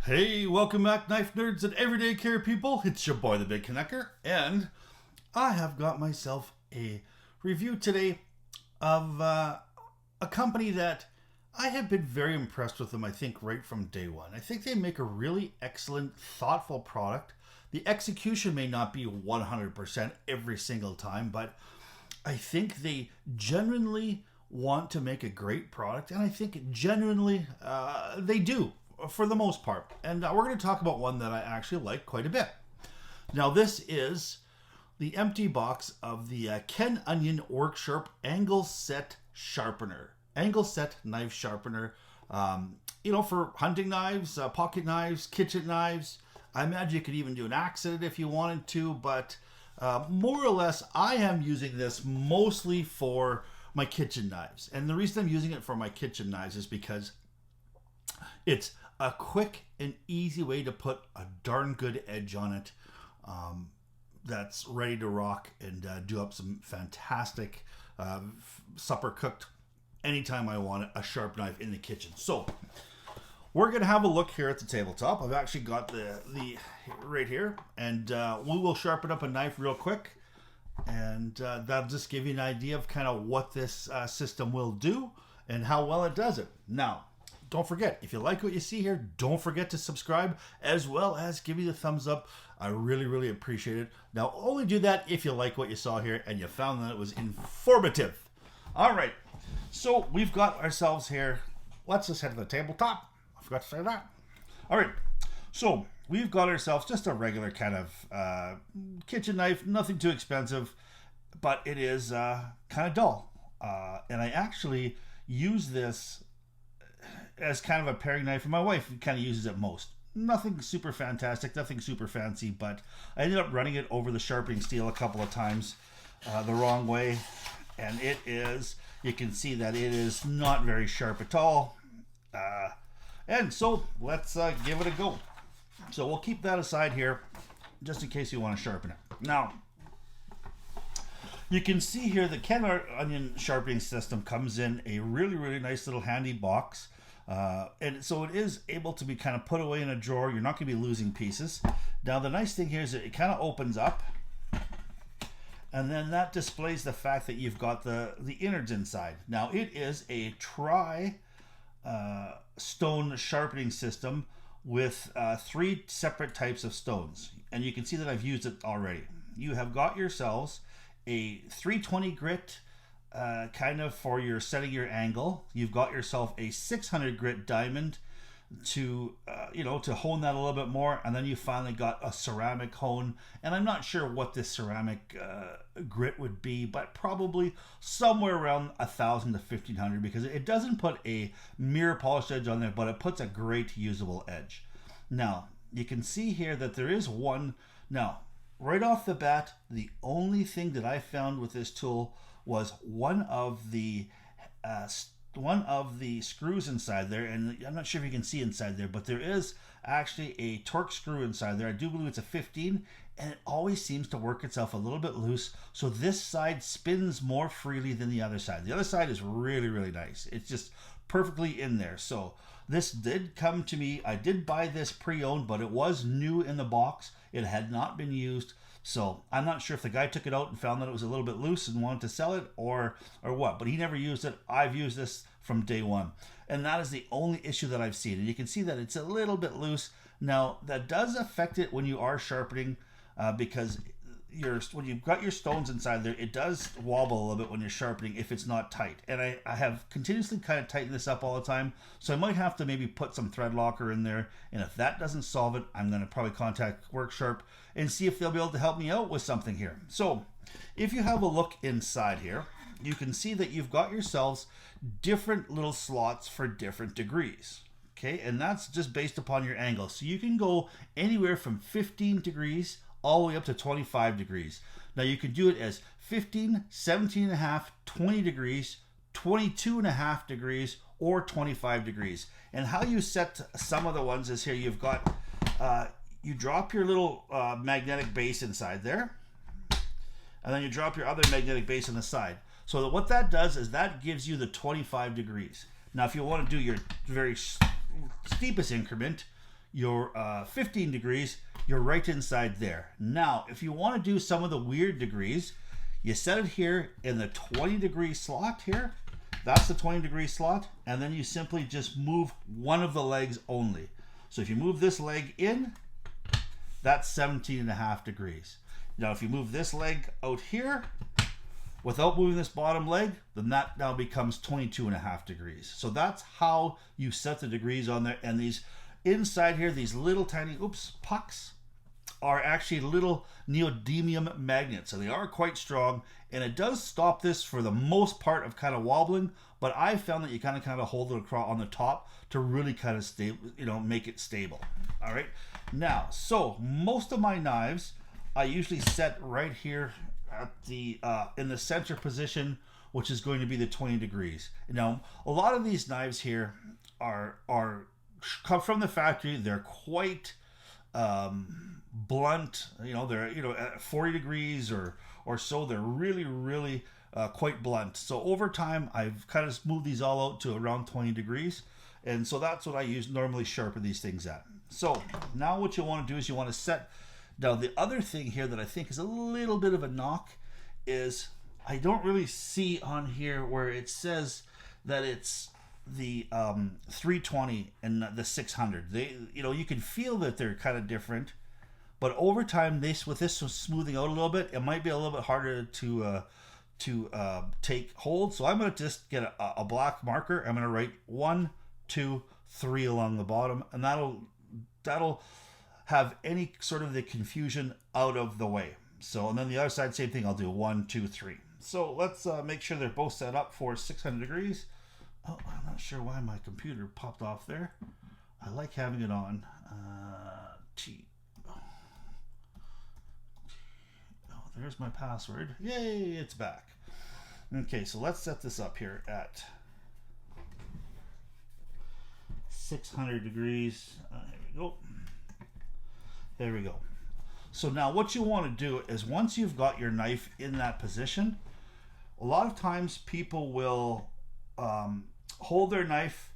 Hey, welcome back, knife nerds and everyday care people. It's your boy, the Big Canucker, and I have got myself a review today of a company that I have been very impressed with them, I think, right from day one. I think they make a really excellent, thoughtful product. The execution may not be 100% every single time, but I think they genuinely want to make a great product, and I think genuinely they do for the most part. And we're going to talk about one that I actually like quite a bit. Now, this is the empty box of the Ken Onion WOrkSharp Angle Set Sharpener. Angle Set Knife Sharpener. For hunting knives, pocket knives, kitchen knives. I imagine you could even do an axe in it if you wanted to, but more or less, I am using this mostly for my kitchen knives. And the reason I'm using it for my kitchen knives is because it's a quick and easy way to put a darn good edge on it that's ready to rock and do up some fantastic supper cooked anytime I want a sharp knife in the kitchen. So we're going to have a look here at the tabletop. I've actually got the right here, and we will sharpen up a knife real quick, and that'll just give you an idea of kind of what this system will do and how well it does it. Now, don't forget, if you like what you see here, don't forget to subscribe as well as give me the thumbs up. I really, really appreciate it. Now, only do that if you like what you saw here and you found that it was informative. All right, so we've got ourselves here. Let's just head to the tabletop. I forgot to say that. All right, so we've got ourselves just a regular kind of kitchen knife, nothing too expensive, but it is kind of dull. And I actually use this as kind of a paring knife, and my wife kind of uses it most. Nothing super fantastic, nothing super fancy, but I ended up running it over the sharpening steel a couple of times the wrong way, and it is, you can see that it is not very sharp at all. And so let's give it a go. So we'll keep that aside here just in case you want to sharpen it. Now, you can see here the Ken Onion sharpening system comes in a really, really nice little handy box. And so it is able to be kind of put away in a drawer. You're not going to be losing pieces. Now, the nice thing here is that it kind of opens up, and then that displays the fact that you've got the innards inside. Now, it is a stone sharpening system with 3 separate types of stones. And you can see that I've used it already. You have got yourselves a 320 grit kind of for your setting your angle. You've got yourself a 600 grit diamond to to hone that a little bit more, and then you finally got a ceramic hone. And I'm not sure what this ceramic grit would be, but probably somewhere around 1,000 to 1,500, because it doesn't put a mirror polished edge on there, but it puts a great usable edge. Now you can see here that there is one. Now, right off the bat, the only thing that I found with this tool was one of the screws inside there, and I'm not sure if you can see inside there, but there is actually a torque screw inside there. I do believe it's a 15, and it always seems to work itself a little bit loose, so this side spins more freely than the other side. The other side is really, really nice. It's just perfectly in there. So this did come to me. I did buy this pre-owned, but it was new in the box. It had not been used. So I'm not sure if the guy took it out and found that it was a little bit loose and wanted to sell it or what, but he never used it. I've used this from day one, and that is the only issue that I've seen. And you can see that it's a little bit loose. Now, that does affect it when you are sharpening because when you've got your stones inside there, it does wobble a little bit when you're sharpening if it's not tight. And I have continuously kind of tightened this up all the time, so I might have to maybe put some thread locker in there, and if that doesn't solve it, I'm going to probably contact WOrkSharp and see if they'll be able to help me out with something here. So if you have a look inside here, you can see that you've got yourselves different little slots for different degrees. Okay, and that's just based upon your angle. So you can go anywhere from 15 degrees all the way up to 25 degrees. Now you can do it as 15, 17 and a half, 20 degrees, 22 and a half degrees, or 25 degrees. And how you set some of the ones is here. You've got, you drop your little magnetic base inside there, and then you drop your other magnetic base on the side. So what that does is that gives you the 25 degrees. Now if you want to do your very steepest increment, your 15 degrees, you're right inside there. Now, if you want to do some of the weird degrees, you set it here in the 20 degree slot here. That's the 20 degree slot. And then you simply just move one of the legs only. So if you move this leg in, that's 17.5 degrees. Now, if you move this leg out here without moving this bottom leg, then that now becomes 22.5 degrees. So that's how you set the degrees on there. And these inside here, these little tiny, pucks are actually little neodymium magnets. So they are quite strong, and it does stop this for the most part of kind of wobbling, but I found that you kind of hold it across on the top to really kind of stay, make it stable. All right. Now, so most of my knives, I usually set right here at the in the center position, which is going to be the 20 degrees. Now, a lot of these knives here are come from the factory. They're quite blunt. They're at 40 degrees or so. They're really quite blunt. So over time, I've kind of smoothed these all out to around 20 degrees, and so that's what I normally sharpen these things at. So now what you want to do is you want to set. Now, the other thing here that I think is a little bit of a knock is I don't really see on here where it says that it's the 320 and the 600. They, you can feel that they're kind of different, but over time, with this smoothing out a little bit, it might be a little bit harder to take hold. So I'm going to just get a black marker. I'm going to write 1, 2, 3 along the bottom, and that'll have any sort of the confusion out of the way. So, and then the other side, same thing. I'll do 1, 2, 3. So let's make sure they're both set up for 600 degrees. Oh, I'm not sure why my computer popped off there. I like having it on. Oh, there's my password. Yay, it's back. Okay, so let's set this up here at 600 degrees. Here we go. There we go. So now what you want to do is once you've got your knife in that position, a lot of times people will hold their knife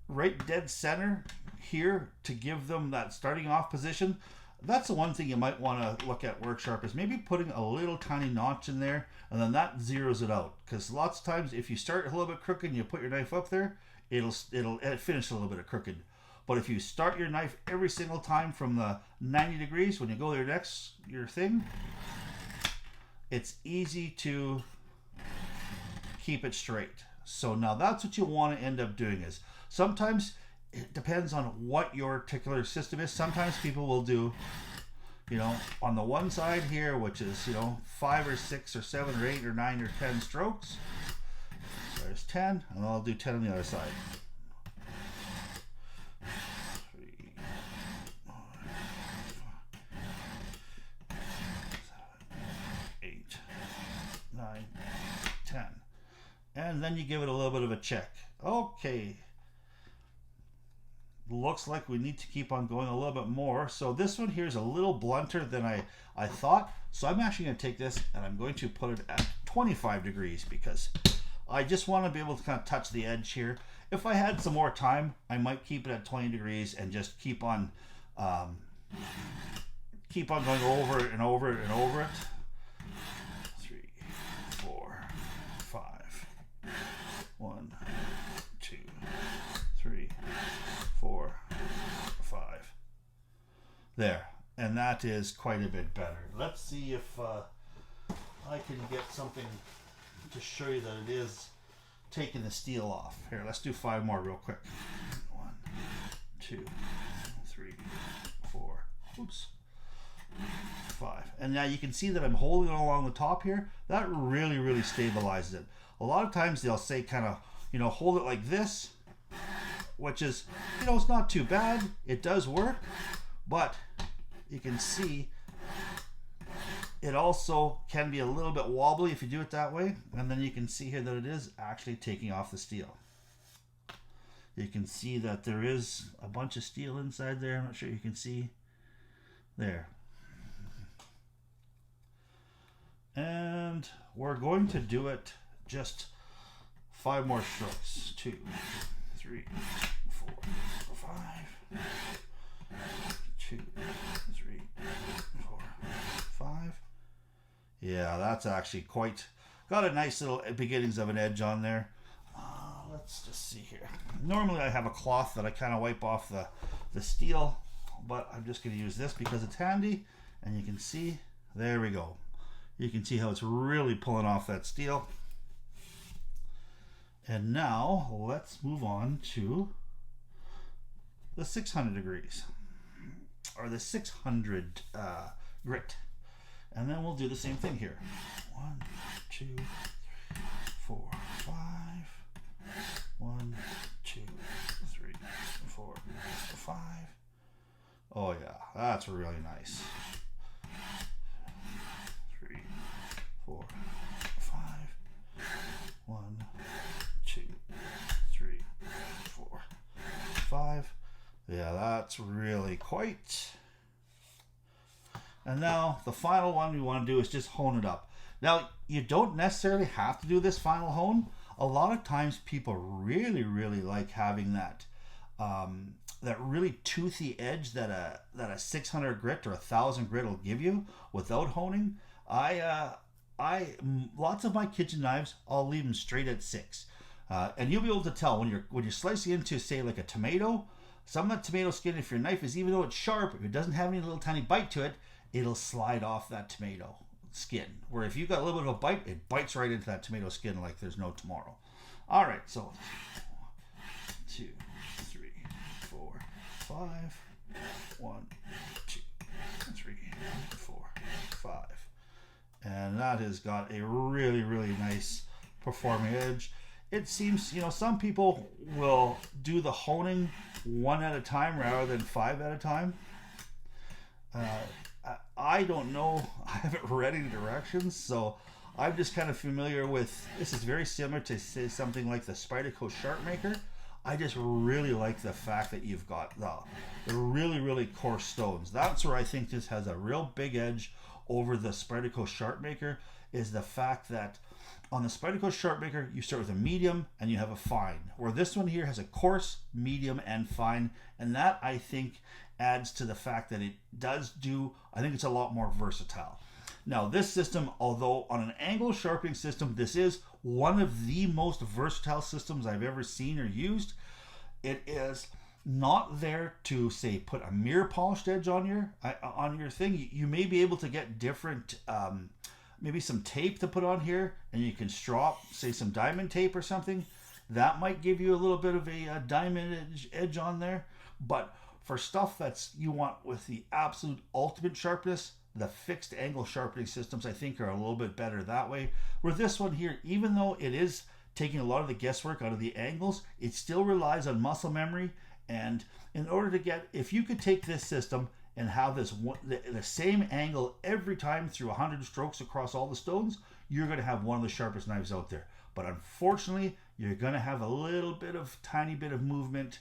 right dead center here to give them that starting off position. That's the one thing you might want to look at WorkSharp is maybe putting a little tiny notch in there, and then that zeroes it out. Because lots of times if you start a little bit crooked and you put your knife up there, it'll finish a little bit of crooked. But if you start your knife every single time from the 90 degrees, when you go there your thing, it's easy to keep it straight. So now that's what you want to end up doing is sometimes it depends on what your particular system is. Sometimes people will do, on the one side here, which is, 5 or 6 or 7 or 8 or 9 or 10 strokes. There's 10, and I'll do 10 on the other side. 3, 4, 5, 8, 9, 10. And then you give it a little bit of a check. Okay. Looks like we need to keep on going a little bit more. So this one here is a little blunter than I thought. So I'm actually going to take this and I'm going to put it at 25 degrees because I just want to be able to kind of touch the edge here. If I had some more time, I might keep it at 20 degrees and just keep on going over it and over it and over it. 3, 4, 5. 1, 2, 3, 4, 5. There, and that is quite a bit better. Let's see if I can get something to show you that it is taking the steel off. Here, let's do 5 more real quick. 1, 2, 3, 4. Oops. 5. And now you can see that I'm holding it along the top here. That really stabilizes it. A lot of times they'll say kind of, hold it like this, which is, it's not too bad. It does work, but you can see it also can be a little bit wobbly if you do it that way. And then you can see here that it is actually taking off the steel. You can see that there is a bunch of steel inside there. I'm not sure you can see there. And we're going to do it just 5 more strokes. 2, 3, 4, 5. Yeah, that's actually got a nice little beginnings of an edge on there. Let's just see here. Normally I have a cloth that I kind of wipe off the steel, but I'm just going to use this because it's handy, and you can see, there we go. You can see how it's really pulling off that steel. And now let's move on to the 600 degrees, or the 600 grit. And then we'll do the same thing here. 1, 2, 3, 4, 5. 1, 2, 3, 4, 5. Oh yeah, that's really nice. 3, 4, 5. 1, 2, 3, 4, 5. Yeah, that's really quite. And now the final one we want to do is just hone it up. Now, you don't necessarily have to do this final hone. A lot of times people really, really like having that that really toothy edge that a 600 grit or 1000 grit will give you without honing. Lots of my kitchen knives, I'll leave them straight at 6, and you'll be able to tell when you're slicing into, say, like a tomato. Some of that tomato skin, if your knife is, even though it's sharp, if it doesn't have any little tiny bite to it, it'll slide off that tomato skin. Where if you've got a little bit of a bite, it bites right into that tomato skin like there's no tomorrow. All right, so 1, 2, 3, 4, 5. 1, 2, 3, 4, 5. And that has got a really, really nice performing edge. It seems, some people will do the honing 1 at a time rather than 5 at a time. I don't know. I haven't read any directions, so I'm just kind of familiar with, this is very similar to, say, something like the Spyderco Sharpener. I just really like the fact that you've got the really, really coarse stones. That's where I think this has a real big edge over the Spyderco Sharpener, is the fact that on the Spyderco Sharpener, you start with a medium and you have a fine, where this one here has a coarse, medium, and fine, and that, I think, adds to the fact that it does do, I think it's a lot more versatile. Now, this system, although on an angle sharpening system, this is one of the most versatile systems I've ever seen or used. It is not there to, say, put a mirror polished edge on your thing. You may be able to get different, maybe some tape to put on here, and you can strop, say, some diamond tape or something. That might give you a little bit of a diamond edge on there. But for stuff that's you want with the absolute ultimate sharpness, the fixed angle sharpening systems, I think, are a little bit better that way. Where this one here, even though it is taking a lot of the guesswork out of the angles, it still relies on muscle memory. And in order to get, if you could take this system and have this the same angle every time through 100 strokes across all the stones, you're going to have one of the sharpest knives out there. But unfortunately, you're going to have a little bit of tiny bit of movement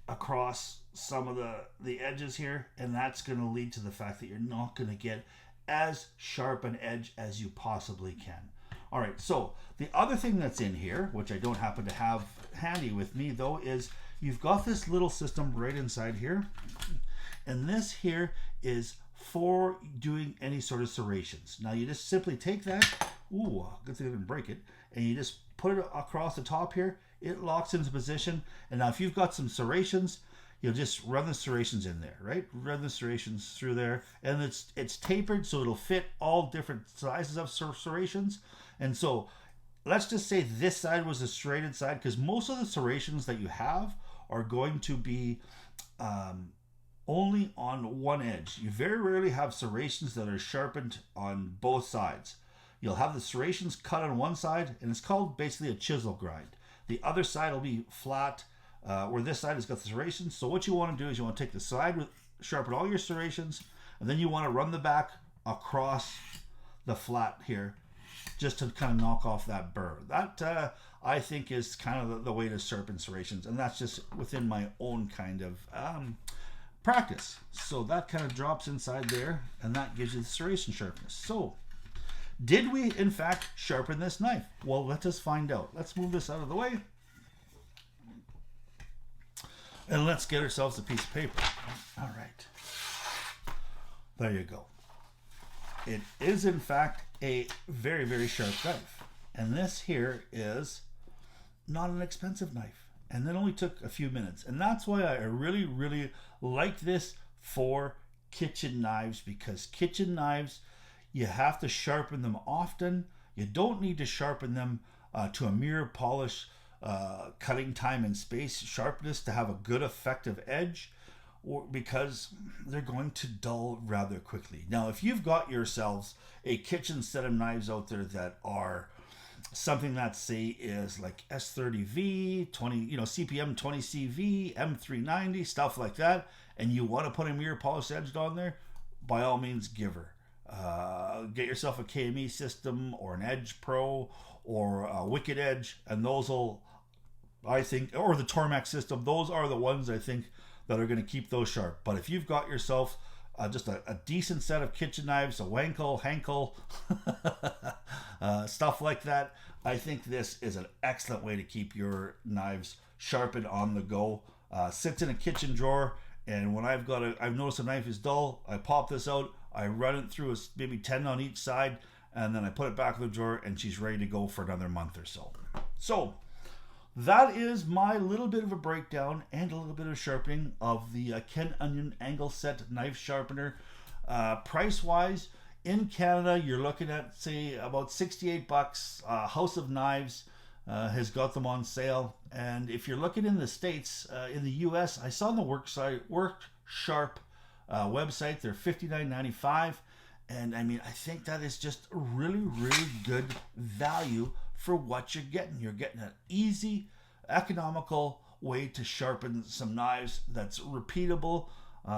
across some of the edges here, and that's going to lead to the fact that you're not going to get as sharp an edge as you possibly can. All right, so the other thing that's in here, which I don't happen to have handy with me though, is you've got this little system right inside here, and this here is for doing any sort of serrations. Now you just simply take that, ooh, good thing I didn't break it, and you just put it across the top here. It locks into position, and now if you've got some serrations, you'll just run the serrations in there, right? Run the serrations through there, and it's tapered so it'll fit all different sizes of serrations. And so let's just say this side was a serrated side, because most of the serrations that you have are going to be only on one edge. You very rarely have serrations that are sharpened on both sides. You'll have the serrations cut on one side, and it's called basically a chisel grind. The other side will be flat, where this side has got the serrations. So what you want to do is you want to take the side, sharpen all your serrations, and then you want to run the back across the flat here, just to kind of knock off that burr. That I think is kind of the way to sharpen serrations, and that's just within my own kind of practice. So that kind of drops inside there, and that gives you the serration sharpness. So did we in fact sharpen this knife? Well, let us find out. Let's move this out of the way, and let's get ourselves a piece of paper. All right, there you go. it is in fact a very, very sharp knife. And this here is not an expensive knife. And that only took a few minutes. And that's why I really, really like this for kitchen knives, because kitchen knives, you have to sharpen them often. You don't need to sharpen them to a mere polish cutting time and space sharpness to have a good effective edge, or because they're going to dull rather quickly. Now, if you've got yourselves a kitchen set of knives out there that are something that say is like S30V, 20, CPM 20CV, M390, stuff like that, and you want to put a mirror polished edge on there, by all means, give her. Get yourself a KME system or an Edge Pro or a Wicked Edge, and those will, I think, or the Tormax system, those are the ones I think that are going to keep those sharp. But if you've got yourself just a decent set of kitchen knives, a Wankel, Henkel, stuff like that, I think this is an excellent way to keep your knives sharpened on the go. Sits in a kitchen drawer, and when I've noticed a knife is dull, I pop this out, I run it through maybe 10 on each side, and then I put it back in the drawer, and she's ready to go for another month or so. So that is my little bit of a breakdown and a little bit of sharpening of the Ken Onion Angle Set Knife Sharpener. Price-wise, in Canada, you're looking at, say, about $68. House of Knives has got them on sale. And if you're looking in the States, in the US, I saw on the WorkSharp website, they're $59.95. And I mean, I think that is just a really, really good value for what you're getting. You're getting an easy, economical way to sharpen some knives that's repeatable.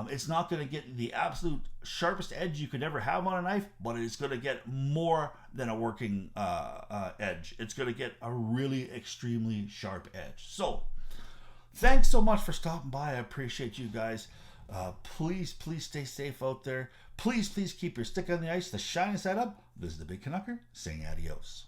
It's not going to get the absolute sharpest edge you could ever have on a knife, but it's going to get more than a working edge. It's going to get a really extremely sharp edge. So, thanks so much for stopping by. I appreciate you guys. Please stay safe out there. Please keep your stick on the ice, the shiny side up. This is the Big Canucker saying adios.